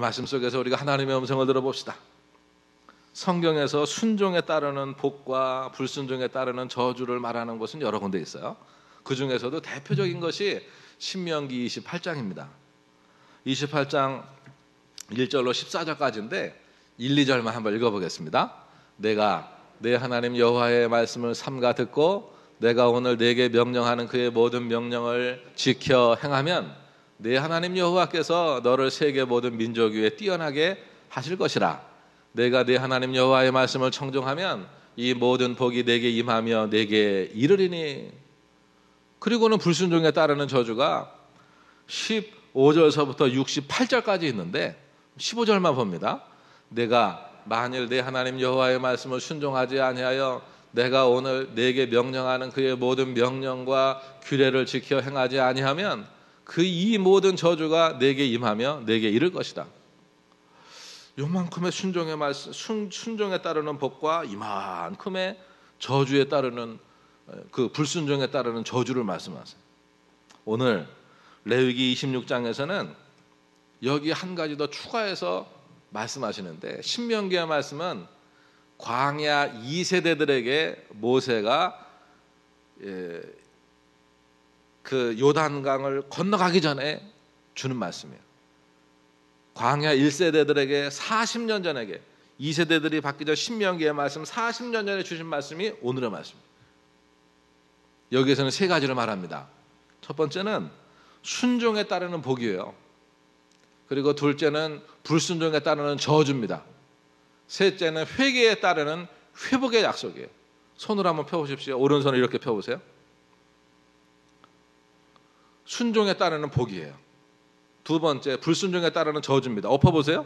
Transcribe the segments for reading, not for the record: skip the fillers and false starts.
말씀 속에서 우리가 하나님의 음성을 들어봅시다. 성경에서 순종에 따르는 복과 불순종에 따르는 저주를 말하는 곳은 여러 군데 있어요. 그 중에서도 대표적인 것이 신명기 28장입니다. 28장 1절로 14절까지인데 1, 2절만 한번 읽어보겠습니다. 내가 내 하나님 여호와의 말씀을 삼가 듣고 내가 오늘 네게 명령하는 그의 모든 명령을 지켜 행하면 내 하나님 여호와께서 너를 세계 모든 민족 위에 뛰어나게 하실 것이라. 내가 내 하나님 여호와의 말씀을 청종하면 이 모든 복이 내게 임하며 내게 이르리니. 그리고는 불순종에 따르는 저주가 15절서부터 68절까지 있는데 15절만 봅니다. 내가 만일 내 하나님 여호와의 말씀을 순종하지 아니하여 내가 오늘 네게 명령하는 그의 모든 명령과 규례를 지켜 행하지 아니하면 그 이 모든 저주가 네게 임하며 네게 이를 것이다. 요만큼의 순종의 말씀, 순종에 따르는 복과 이만큼의 저주에 따르는 그 불순종에 따르는 저주를 말씀하세요. 오늘 레위기 26장에서는 여기 한 가지 더 추가해서 말씀하시는데, 신명기의 말씀은 광야 2세대들에게 모세가 그 요단강을 건너가기 전에 주는 말씀이에요. 광야 1세대들에게 40년 전에게 2세대들이 받기 전 신명기의 말씀 40년 전에 주신 말씀이 오늘의 말씀입니다. 여기에서는 세 가지를 말합니다. 첫 번째는 순종에 따르는 복이에요. 그리고 둘째는 불순종에 따르는 저주입니다. 셋째는 회개에 따르는 회복의 약속이에요. 손을 한번 펴보십시오. 오른손을 이렇게 펴보세요. 순종에 따르는 복이에요. 두 번째, 불순종에 따르는 저주입니다. 엎어보세요.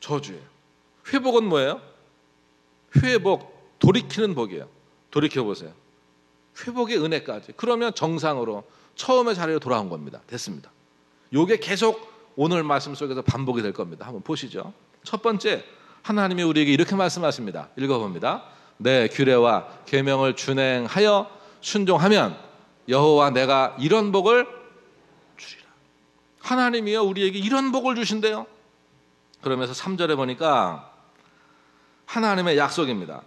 저주예요. 회복은 뭐예요? 회복, 돌이키는 복이에요. 돌이켜보세요. 회복의 은혜까지. 그러면 정상으로 처음의 자리로 돌아온 겁니다. 됐습니다. 이게 계속 오늘 말씀 속에서 반복이 될 겁니다. 한번 보시죠. 첫 번째, 하나님이 우리에게 이렇게 말씀하십니다. 읽어봅니다. 내 규례와 계명을 준행하여 순종하면 여호와 내가 이런 복을 주리라. 하나님이요 우리에게 이런 복을 주신대요. 그러면서 3절에 보니까 하나님의 약속입니다.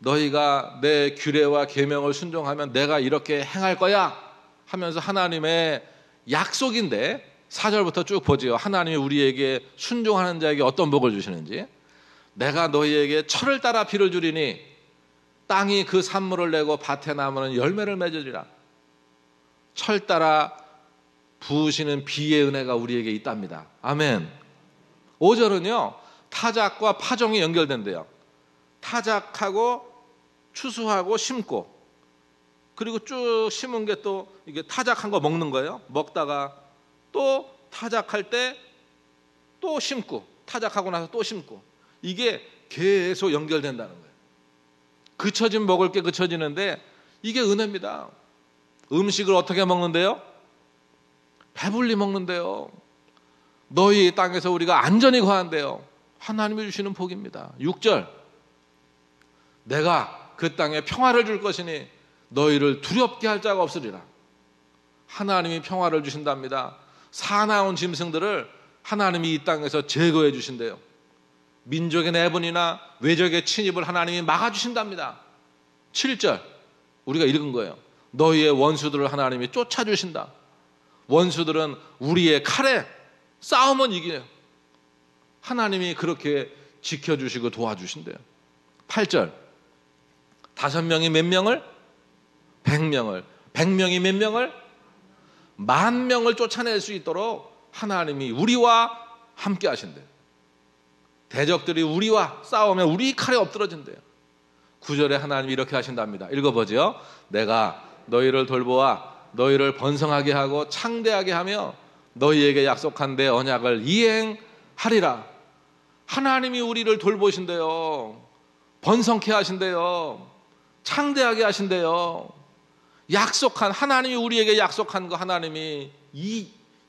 너희가 내 규례와 계명을 순종하면 내가 이렇게 행할 거야 하면서 하나님의 약속인데, 4절부터 쭉 보지요. 하나님이 우리에게 순종하는 자에게 어떤 복을 주시는지. 내가 너희에게 철을 따라 비를 주리니 땅이 그 산물을 내고 밭에 나무는 열매를 맺으리라. 철 따라 부으시는 비의 은혜가 우리에게 있답니다. 아멘. 5절은요 타작과 파종이 연결된대요. 타작하고 추수하고 심고, 그리고 쭉 심은 게 또 이게 타작한 거 먹는 거예요. 먹다가 또 타작할 때 또 심고, 타작하고 나서 또 심고, 이게 계속 연결된다는 거예요. 그쳐진 먹을 게 그쳐지는데 이게 은혜입니다. 음식을 어떻게 먹는데요? 배불리 먹는데요. 너희 땅에서 우리가 안전히 거한대요. 하나님이 주시는 복입니다. 6절, 내가 그 땅에 평화를 줄 것이니 너희를 두렵게 할 자가 없으리라. 하나님이 평화를 주신답니다. 사나운 짐승들을 하나님이 이 땅에서 제거해 주신대요. 민족의 내분이나 외적의 침입을 하나님이 막아주신답니다. 7절, 우리가 읽은 거예요. 너희의 원수들을 하나님이 쫓아주신다. 원수들은 우리의 칼에 싸움은 이겨요. 하나님이 그렇게 지켜주시고 도와주신대요. 8절, 5명이 몇 명을? 100명을. 100명이 몇 명을? 10,000명을 쫓아낼 수 있도록 하나님이 우리와 함께 하신대요. 대적들이 우리와 싸우면 우리 칼에 엎드러진대요. 9절에 하나님이 이렇게 하신답니다. 읽어보죠. 내가 너희를 돌보아 너희를 번성하게 하고 창대하게 하며 너희에게 약속한 내 언약을 이행하리라. 하나님이 우리를 돌보신대요. 번성케 하신대요. 창대하게 하신대요. 약속한, 하나님이 우리에게 약속한 거 하나님이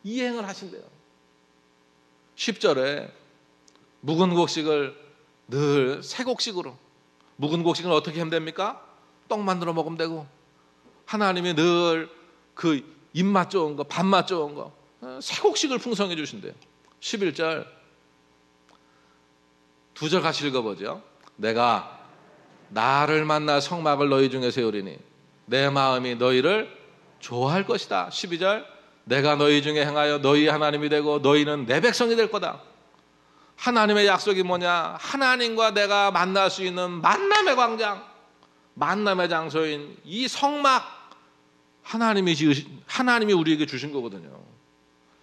이행을 하신대요. 10절에 묵은 곡식을 늘 새 곡식으로, 묵은 곡식은 어떻게 하면 됩니까? 떡 만들어 먹으면 되고, 하나님이 늘 그 입맛 좋은 거, 밥맛 좋은 거, 새 곡식을 풍성해 주신대요. 11절 두 절 같이 읽어보죠. 내가 나를 만나 성막을 너희 중에 세우리니 내 마음이 너희를 좋아할 것이다. 12절 내가 너희 중에 행하여 너희 하나님이 되고 너희는 내 백성이 될 거다. 하나님의 약속이 뭐냐? 하나님과 내가 만날 수 있는 만남의 광장, 만남의 장소인 이 성막, 하나님이 우리에게 주신 거거든요.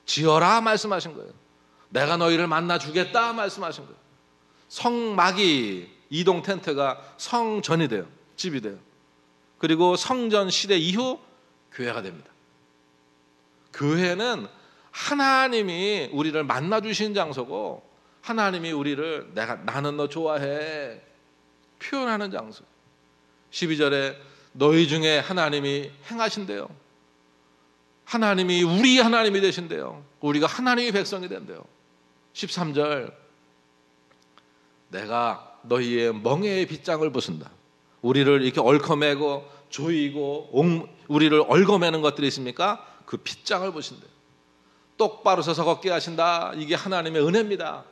지어라 말씀하신 거예요. 내가 너희를 만나 주겠다 말씀하신 거예요. 성막이, 이동 텐트가 성전이 돼요. 집이 돼요. 그리고 성전 시대 이후 교회가 됩니다. 교회는 하나님이 우리를 만나 주신 장소고 하나님이 우리를 나는 너 좋아해 표현하는 장소. 12절에 너희 중에 하나님이 행하신대요. 하나님이 우리 하나님이 되신대요. 우리가 하나님의 백성이 된대요. 13절 내가 너희의 멍에의 빗장을 부순다. 우리를 이렇게 얽어매고 조이고 우리를 얽어매는 것들이 있습니까? 그 빗장을 부신대요. 똑바로 서서 걷게 하신다. 이게 하나님의 은혜입니다.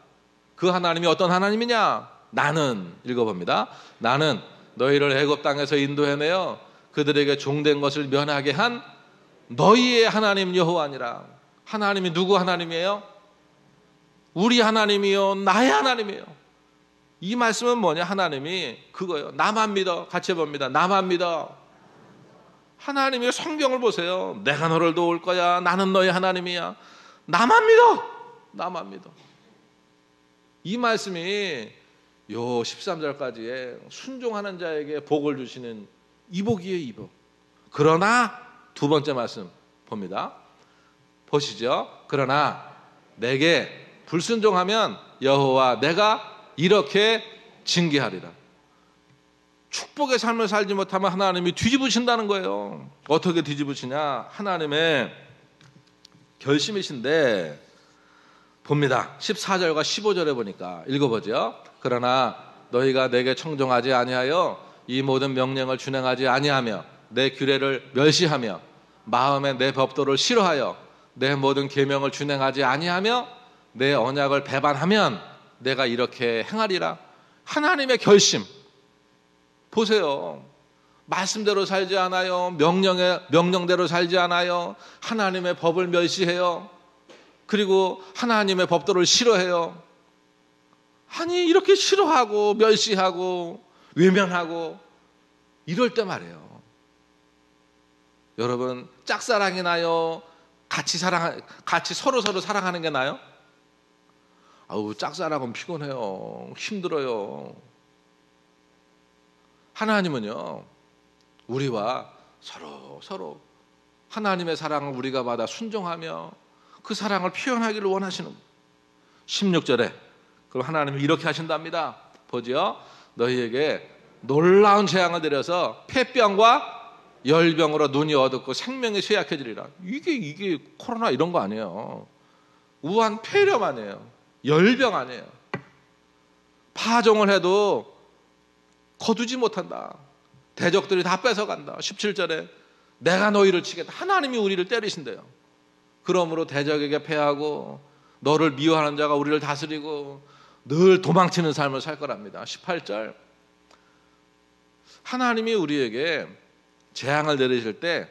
그 하나님이 어떤 하나님이냐? 나는, 읽어봅니다. 나는 너희를 애굽 땅에서 인도해내어 그들에게 종된 것을 면하게 한 너희의 하나님 여호와니라. 하나님이 누구 하나님이에요? 우리 하나님이요, 나의 하나님이에요. 이 말씀은 뭐냐? 하나님이 그거예요. 나만 믿어. 같이 해봅니다. 나만 믿어. 하나님이 성경을 보세요. 내가 너를 도울 거야. 나는 너의 하나님이야. 나만 믿어. 나만 믿어. 이 말씀이 요 13절까지의 순종하는 자에게 복을 주시는 이복이에요, 이복. 그러나 두 번째 말씀 봅니다. 보시죠. 그러나 내게 불순종하면 여호와 내가 이렇게 징계하리라. 축복의 삶을 살지 못하면 하나님이 뒤집으신다는 거예요. 어떻게 뒤집으시냐? 하나님의 결심이신데 봅니다. 14절과 15절에 보니까 읽어보죠. 그러나 너희가 내게 청종하지 아니하여 이 모든 명령을 준행하지 아니하며 내 규례를 멸시하며 마음에 내 법도를 싫어하여 내 모든 계명을 준행하지 아니하며 내 언약을 배반하면 내가 이렇게 행하리라. 하나님의 결심 보세요. 말씀대로 살지 않아요. 명령대로 살지 않아요. 하나님의 법을 멸시해요. 그리고 하나님의 법도를 싫어해요. 아니 이렇게 싫어하고 멸시하고 외면하고 이럴 때 말이에요. 여러분 짝사랑이 나요? 같이 서로 사랑하는 게 나요? 아우 짝사랑은 피곤해요. 힘들어요. 하나님은요 우리와 서로 하나님의 사랑을 우리가 받아 순종하며 그 사랑을 표현하기를 원하시는 거예요. 16절에 그럼 하나님이 이렇게 하신답니다. 보죠. 너희에게 놀라운 재앙을 내려서 폐병과 열병으로 눈이 어둡고 생명이 쇠약해지리라. 이게 코로나 이런 거 아니에요. 우한 폐렴 아니에요. 열병 아니에요. 파종을 해도 거두지 못한다. 대적들이 다 뺏어간다. 17절에 내가 너희를 치겠다. 하나님이 우리를 때리신대요. 그러므로 대적에게 패하고 너를 미워하는 자가 우리를 다스리고 늘 도망치는 삶을 살 거랍니다. 18절 하나님이 우리에게 재앙을 내리실 때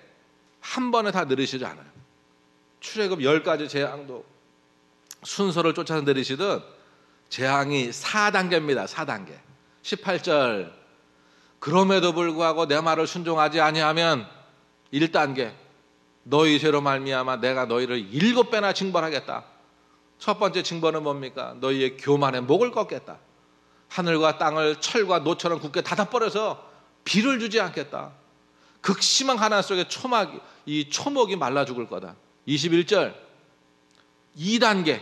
한 번에 다 내리시지 않아요. 출애굽 10가지 재앙도 순서를 쫓아서 내리시듯 재앙이 4단계입니다. 4단계. 18절 그럼에도 불구하고 내 말을 순종하지 아니하면 1단계 너희 죄로 말미암아 내가 너희를 7배나 징벌하겠다. 첫 번째 징벌은 뭡니까? 너희의 교만에 목을 꺾겠다. 하늘과 땅을 철과 노처럼 굳게 닫아버려서 비를 주지 않겠다. 극심한 가난 속에 이 초목이 말라 죽을 거다. 21절 2단계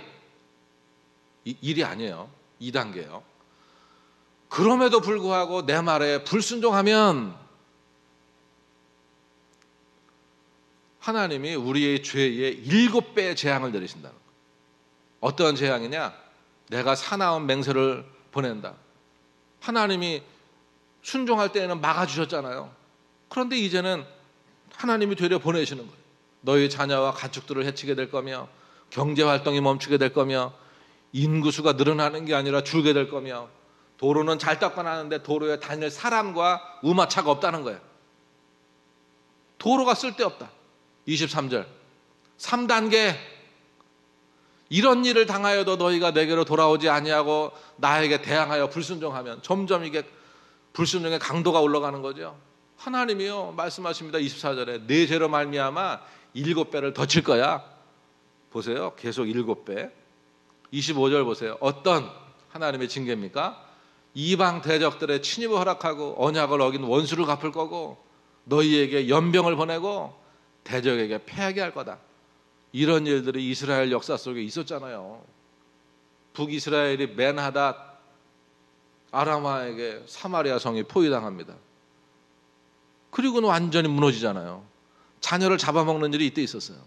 1이 아니에요. 2단계예요. 그럼에도 불구하고 내 말에 불순종하면 하나님이 우리의 죄의 7배의 재앙을 내리신다는 거예요. 어떤 재앙이냐? 내가 사나운 맹세를 보낸다. 하나님이 순종할 때에는 막아주셨잖아요. 그런데 이제는 하나님이 되려 보내시는 거예요. 너희 자녀와 가축들을 해치게 될 거며 경제 활동이 멈추게 될 거며 인구수가 늘어나는 게 아니라 줄게 될 거며 도로는 잘 닦아놨는데 도로에 다닐 사람과 우마차가 없다는 거예요. 도로가 쓸데없다. 23절 3단계 이런 일을 당하여도 너희가 내게로 돌아오지 아니하고 나에게 대항하여 불순종하면 점점 이게 불순종의 강도가 올라가는 거죠. 하나님이요 말씀하십니다. 24절에 내 죄로 말미암아 7배를 더 칠 거야. 보세요. 계속 7배. 25절 보세요. 어떤 하나님의 징계입니까? 이방 대적들의 침입을 허락하고 언약을 어긴 원수를 갚을 거고 너희에게 연병을 보내고 대적에게 패하게 할 거다. 이런 일들이 이스라엘 역사 속에 있었잖아요. 북이스라엘이 맨하닷 아람왕에게 사마리아 성이 포위당합니다. 그리고는 완전히 무너지잖아요. 자녀를 잡아먹는 일이 이때 있었어요.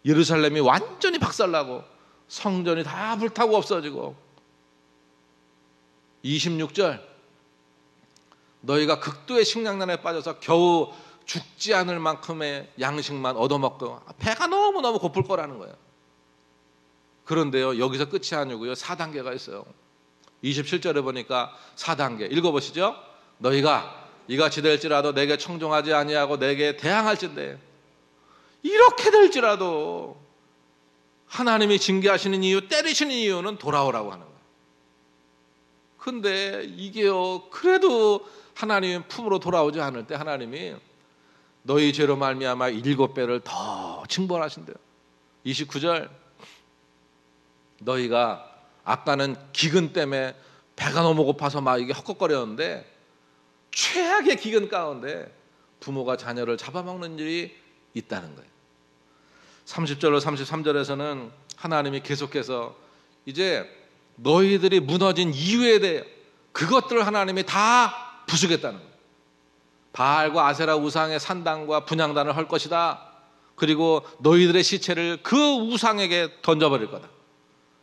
예루살렘이 완전히 박살나고 성전이 다 불타고 없어지고 26절 너희가 극도의 식량난에 빠져서 겨우 죽지 않을 만큼의 양식만 얻어먹고 배가 너무너무 고플 거라는 거예요. 그런데요 여기서 끝이 아니고요 4단계가 있어요. 27절에 보니까 4단계 읽어보시죠. 너희가 이같이 될지라도 내게 청종하지 아니하고 내게 대항할진대. 이렇게 될지라도 하나님이 징계하시는 이유, 때리시는 이유는 돌아오라고 하는 거예요. 근데 이게요 그래도 하나님 품으로 돌아오지 않을 때 하나님이 너희 죄로 말미암아 7배를 더 징벌하신대요. 29절 너희가 아까는 기근 때문에 배가 너무 고파서 막 이게 헉헉거렸는데 최악의 기근 가운데 부모가 자녀를 잡아먹는 일이 있다는 거예요. 30절로 33절에서는 하나님이 계속해서 이제 너희들이 무너진 이유에 대해 그것들을 하나님이 다 부수겠다는 거예요. 바알과 아세라 우상의 산당과 분향단을 할 것이다. 그리고 너희들의 시체를 그 우상에게 던져버릴 거다.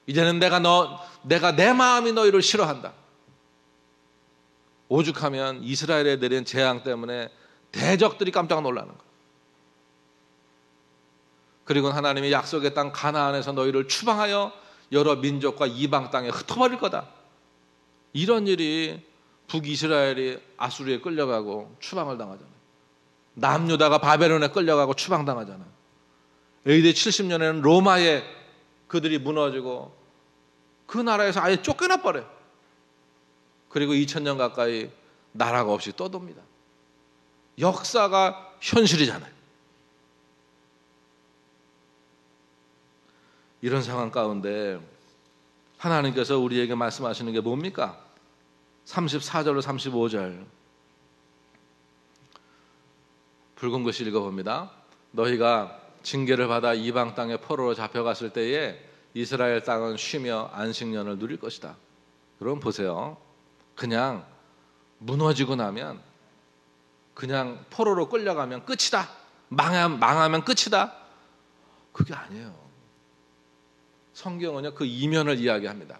이제는 내가 내 마음이 너희를 싫어한다. 오죽하면 이스라엘에 내린 재앙 때문에 대적들이 깜짝 놀라는 거예요. 그리고 하나님이 약속의 땅 가나안에서 너희를 추방하여 여러 민족과 이방 땅에 흩어버릴 거다. 이런 일이 북이스라엘이 아수르에 끌려가고 추방을 당하잖아요. 남유다가 바벨론에 끌려가고 추방당하잖아요. AD 70년에는 로마에 그들이 무너지고 그 나라에서 아예 쫓겨나 버려요. 그리고 2000년 가까이 나라가 없이 떠돕니다. 역사가 현실이잖아요. 이런 상황 가운데 하나님께서 우리에게 말씀하시는 게 뭡니까? 34절로 35절 붉은 글씨 읽어봅니다. 너희가 징계를 받아 이방 땅에 포로로 잡혀갔을 때에 이스라엘 땅은 쉬며 안식년을 누릴 것이다. 그럼 보세요. 그냥 무너지고 나면 그냥 포로로 끌려가면 끝이다. 망하면 끝이다. 그게 아니에요. 성경은요 그 이면을 이야기합니다.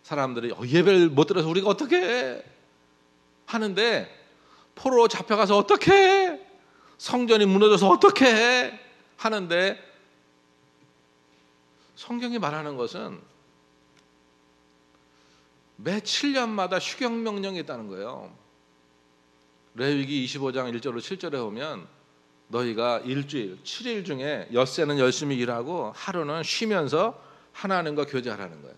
사람들이 예배를 못 들어서 우리가 어떻게 해? 하는데 포로 잡혀가서 어떻게 해? 성전이 무너져서 어떻게 해? 하는데 성경이 말하는 것은 매 7년마다 휴경명령이 있다는 거예요. 레위기 25장 1절로 7절에 보면 너희가 일주일 7일 중에 엿새는 열심히 일하고 하루는 쉬면서 하나님과 교제하라는 거예요.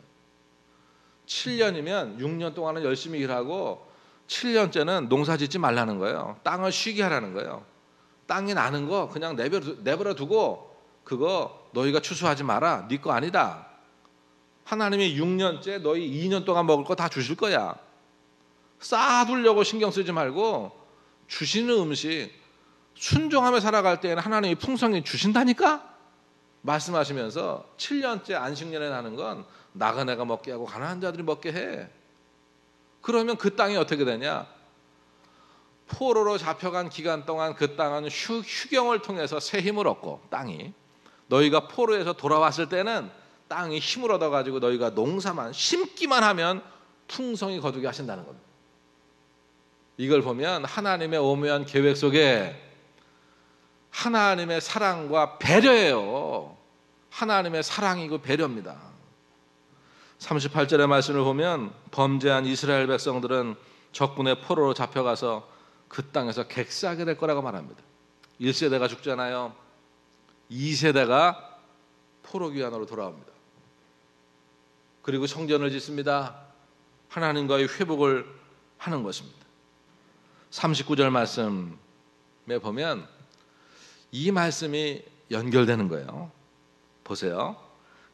7년이면 6년 동안은 열심히 일하고 7년째는 농사 짓지 말라는 거예요. 땅을 쉬게 하라는 거예요. 땅이 나는 거 그냥 내버려 두고 그거 너희가 추수하지 마라. 네 거 아니다. 하나님이 6년째 너희 2년 동안 먹을 거 다 주실 거야. 쌓아두려고 신경 쓰지 말고 주시는 음식 순종하며 살아갈 때에는 하나님이 풍성히 주신다니까 말씀하시면서 7년째 안식년에 나는 건 나그네가 먹게 하고 가난한 자들이 먹게 해. 그러면 그 땅이 어떻게 되냐? 포로로 잡혀간 기간 동안 그 땅은 휴경을 통해서 새 힘을 얻고 땅이 너희가 포로에서 돌아왔을 때는 땅이 힘을 얻어가지고 너희가 농사만 심기만 하면 풍성히 거두게 하신다는 겁니다. 이걸 보면 하나님의 오묘한 계획 속에 하나님의 사랑과 배려예요. 하나님의 사랑이고 배려입니다. 38절의 말씀을 보면 범죄한 이스라엘 백성들은 적군의 포로로 잡혀가서 그 땅에서 객사하게 될 거라고 말합니다. 1세대가 죽잖아요. 2세대가 포로 귀환으로 돌아옵니다. 그리고 성전을 짓습니다. 하나님과의 회복을 하는 것입니다. 39절 말씀에 보면 이 말씀이 연결되는 거예요. 보세요.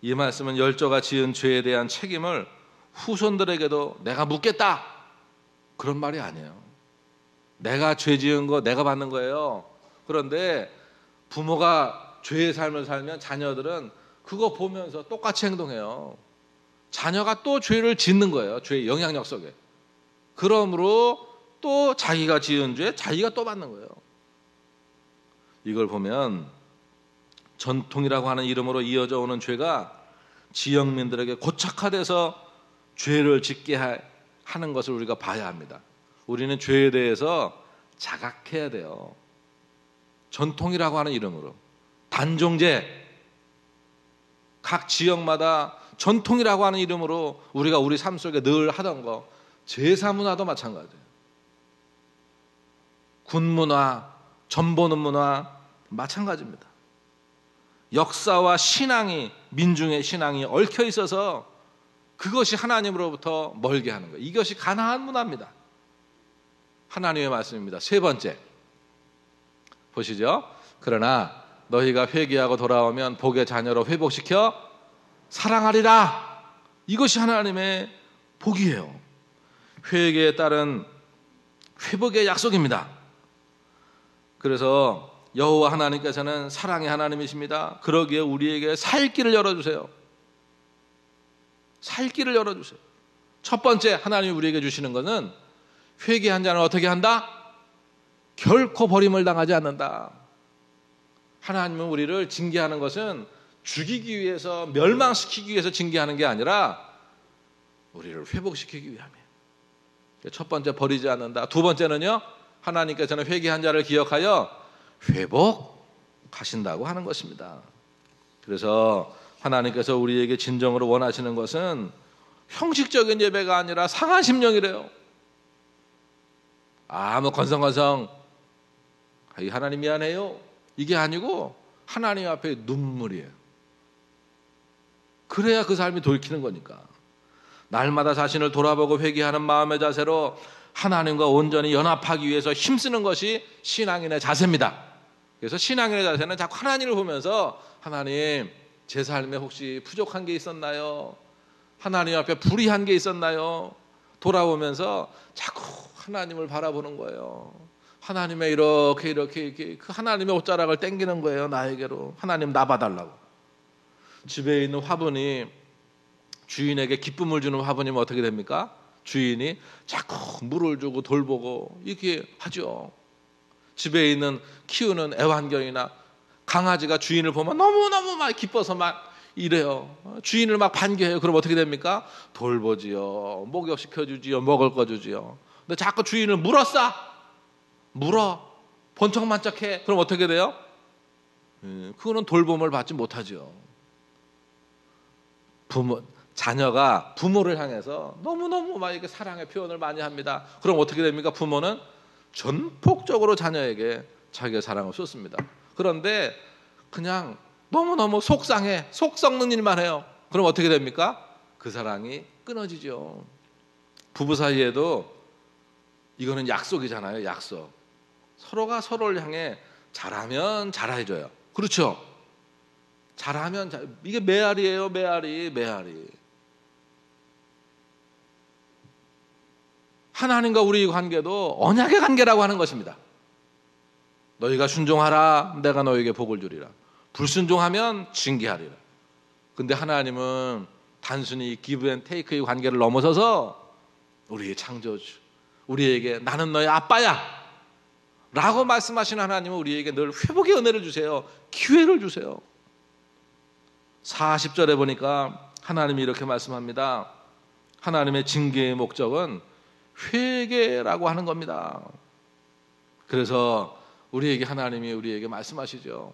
이 말씀은 열조가 지은 죄에 대한 책임을 후손들에게도 내가 묻겠다, 그런 말이 아니에요. 내가 죄 지은 거 내가 받는 거예요. 그런데 부모가 죄의 삶을 살면 자녀들은 그거 보면서 똑같이 행동해요. 자녀가 또 죄를 짓는 거예요. 죄의 영향력 속에. 그러므로 또 자기가 지은 죄 자기가 또 받는 거예요. 이걸 보면 전통이라고 하는 이름으로 이어져 오는 죄가 지역민들에게 고착화돼서 죄를 짓게 하는 것을 우리가 봐야 합니다. 우리는 죄에 대해서 자각해야 돼요. 전통이라고 하는 이름으로 단종죄, 각 지역마다 전통이라고 하는 이름으로 우리가 우리 삶 속에 늘 하던 거, 제사 문화도 마찬가지예요. 군문화, 전보는 문화 마찬가지입니다. 역사와 신앙이, 민중의 신앙이 얽혀 있어서 그것이 하나님으로부터 멀게 하는 거예요. 이것이 가나안 문화입니다. 하나님의 말씀입니다. 세 번째 보시죠. 그러나 너희가 회개하고 돌아오면 복의 자녀로 회복시켜 사랑하리라. 이것이 하나님의 복이에요. 회개에 따른 회복의 약속입니다. 그래서 여호와 하나님께서는 사랑의 하나님이십니다. 그러기에 우리에게 살 길을 열어주세요. 살 길을 열어주세요. 첫 번째 하나님이 우리에게 주시는 것은 회개한 자는 어떻게 한다? 결코 버림을 당하지 않는다. 하나님은 우리를 징계하는 것은 죽이기 위해서, 멸망시키기 위해서 징계하는 게 아니라 우리를 회복시키기 위함이에요. 첫 번째, 버리지 않는다. 두 번째는요, 하나님께서는 회개한 자를 기억하여 회복하신다고 하는 것입니다. 그래서 하나님께서 우리에게 진정으로 원하시는 것은 형식적인 예배가 아니라 상한 심령이래요. 아무 건성건성 하나님 미안해요, 이게 아니고 하나님 앞에 눈물이에요. 그래야 그 삶이 돌이키는 거니까. 날마다 자신을 돌아보고 회개하는 마음의 자세로 하나님과 온전히 연합하기 위해서 힘쓰는 것이 신앙인의 자세입니다. 그래서 신앙인의 자세는 자꾸 하나님을 보면서 하나님, 제 삶에 혹시 부족한 게 있었나요? 하나님 앞에 불의한 게 있었나요? 돌아보면서 자꾸 하나님을 바라보는 거예요. 하나님의 이렇게 그 하나님의 옷자락을 당기는 거예요. 나에게로. 하나님 나 봐달라고. 집에 있는 화분이 주인에게 기쁨을 주는 화분이면 어떻게 됩니까? 주인이 자꾸 물을 주고 돌보고 이렇게 하죠. 집에 있는 키우는 애완견이나 강아지가 주인을 보면 너무너무 막 기뻐서 막 이래요. 주인을 막 반겨해요. 그럼 어떻게 됩니까? 돌보지요, 목욕시켜주지요, 먹을 거 주지요. 근데 자꾸 주인을 물어 번쩍만쩍해. 그럼 어떻게 돼요? 그거는 돌봄을 받지 못하죠. 자녀가 부모를 향해서 너무너무 막 이렇게 사랑의 표현을 많이 합니다. 그럼 어떻게 됩니까? 부모는 전폭적으로 자녀에게 자기의 사랑을 쏟습니다. 그런데 그냥 너무너무 속상해, 속 썩는 일만 해요. 그럼 어떻게 됩니까? 그 사랑이 끊어지죠. 부부 사이에도 이거는 약속이잖아요. 약속. 서로가 서로를 향해 잘하면 잘해줘요. 그렇죠? 잘하면 이게 메아리예요. 메아리. 하나님과 우리의 관계도 언약의 관계라고 하는 것입니다. 너희가 순종하라, 내가 너희에게 복을 주리라. 불순종하면 징계하리라. 근데 하나님은 단순히 기브 앤 테이크의 관계를 넘어서서 우리의 창조주, 우리에게 나는 너의 아빠야 라고 말씀하신 하나님은 우리에게 늘 회복의 은혜를 주세요. 기회를 주세요. 40절에 보니까 하나님이 이렇게 말씀합니다. 하나님의 징계의 목적은 회개라고 하는 겁니다. 그래서 하나님이 우리에게 말씀하시죠.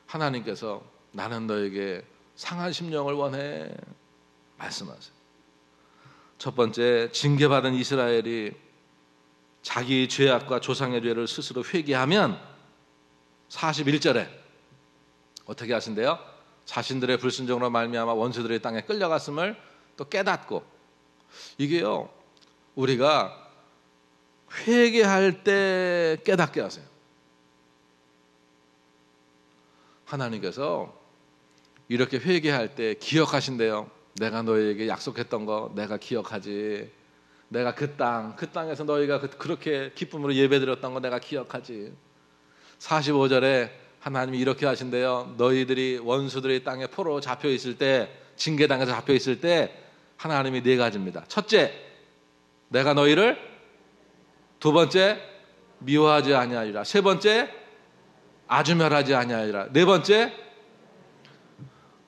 하나님께서 나는 너에게 상한 심령을 원해. 말씀하세요. 첫 번째, 징계받은 이스라엘이 자기 죄악과 조상의 죄를 스스로 회개하면 41절에 어떻게 하신대요? 자신들의 불순종으로 말미암아 원수들의 땅에 끌려갔음을 또 깨닫고, 이게요, 우리가 회개할 때 깨닫게 하세요. 하나님께서 이렇게 회개할 때 기억하신대요. 내가 너희에게 약속했던 거 내가 기억하지. 내가 그 땅에서 너희가 그렇게 기쁨으로 예배드렸던 거 내가 기억하지. 45절에 하나님이 이렇게 하신대요. 너희들이 원수들의 땅에 포로 잡혀 있을 때, 징계당에서 잡혀 있을 때 하나님이 네 가지입니다. 첫째, 내가 너희를, 두 번째, 미워하지 아니하리라. 세 번째, 아주 멸하지 아니하리라. 네 번째,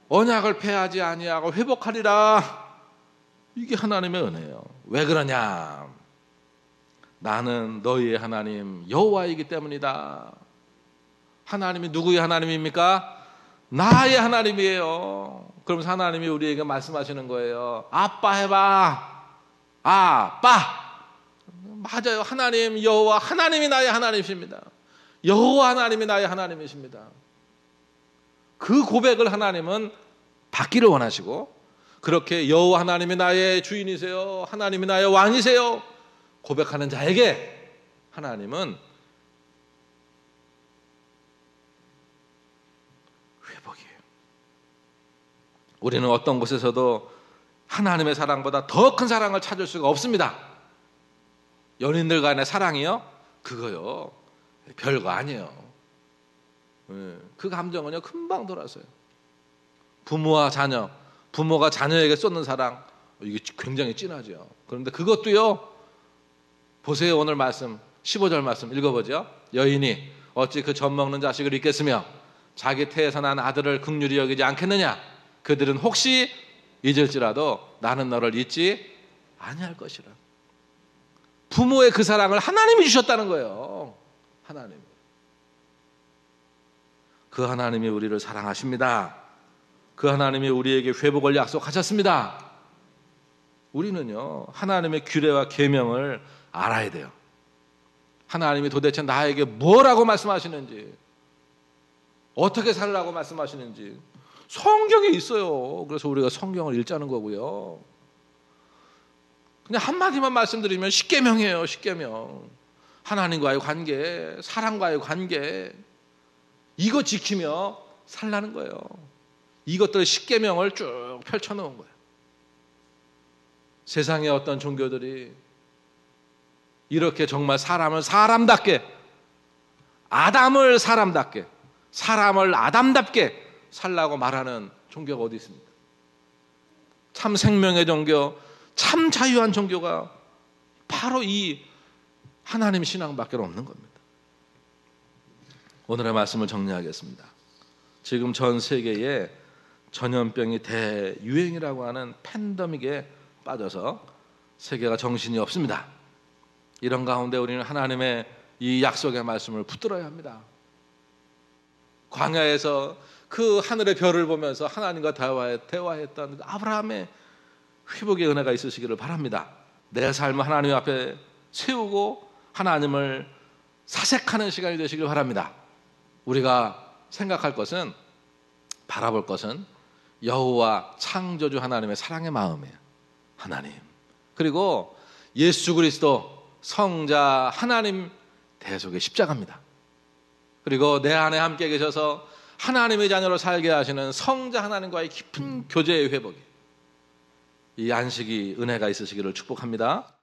언약을 폐하지 아니하고 회복하리라. 이게 하나님의 은혜예요. 왜 그러냐? 나는 너희의 하나님 여호와이기 때문이다. 하나님이 누구의 하나님입니까? 나의 하나님이에요. 그러면서 하나님이 우리에게 말씀하시는 거예요. 아빠 해봐. 아빠. 맞아요. 하나님 여호와, 하나님이 나의 하나님이십니다. 여호와 하나님이 나의 하나님이십니다. 그 고백을 하나님은 받기를 원하시고, 그렇게 여호와 하나님이 나의 주인이세요, 하나님이 나의 왕이세요 고백하는 자에게 하나님은 회복이에요. 우리는 어떤 곳에서도 하나님의 사랑보다 더 큰 사랑을 찾을 수가 없습니다. 연인들 간의 사랑이요? 그거요, 별거 아니에요. 그 감정은요, 금방 돌아서요. 부모와 자녀, 부모가 자녀에게 쏟는 사랑, 이게 굉장히 진하죠. 그런데 그것도요, 보세요. 오늘 말씀 15절 말씀 읽어보죠. 여인이 어찌 그 젖 먹는 자식을 잊겠으며 자기 태에서 난 아들을 긍휼히 여기지 않겠느냐. 그들은 혹시 잊을지라도 나는 너를 잊지 아니할 것이라. 부모의 그 사랑을 하나님이 주셨다는 거예요. 하나님. 그 하나님이 우리를 사랑하십니다. 그 하나님이 우리에게 회복을 약속하셨습니다. 우리는요, 하나님의 규례와 계명을 알아야 돼요. 하나님이 도대체 나에게 뭐라고 말씀하시는지, 어떻게 살라고 말씀하시는지 성경에 있어요. 그래서 우리가 성경을 읽자는 거고요. 그냥 한마디만 말씀드리면 십계명이에요. 십계명. 하나님과의 관계, 사랑과의 관계, 이거 지키며 살라는 거예요. 이것들 십계명을 쭉 펼쳐놓은 거예요. 세상의 어떤 종교들이 이렇게 정말 사람을 사람답게, 아담을 사람답게, 사람을 아담답게 살라고 말하는 종교가 어디 있습니까? 참 생명의 종교, 참 자유한 종교가 바로 이 하나님 신앙밖에 없는 겁니다. 오늘의 말씀을 정리하겠습니다. 지금 전 세계에 전염병이 대유행이라고 하는 팬데믹에 빠져서 세계가 정신이 없습니다. 이런 가운데 우리는 하나님의 이 약속의 말씀을 붙들어야 합니다. 광야에서 그 하늘의 별을 보면서 하나님과 대화했던 아브라함의 회복의 은혜가 있으시기를 바랍니다. 내 삶을 하나님 앞에 세우고 하나님을 사색하는 시간이 되시길 바랍니다. 우리가 생각할 것은, 바라볼 것은 여호와 창조주 하나님의 사랑의 마음이에요. 하나님, 그리고 예수 그리스도 성자 하나님 대속의 십자가입니다. 그리고 내 안에 함께 계셔서 하나님의 자녀로 살게 하시는 성자 하나님과의 깊은 교제의 회복이, 이 안식이 은혜가 있으시기를 축복합니다.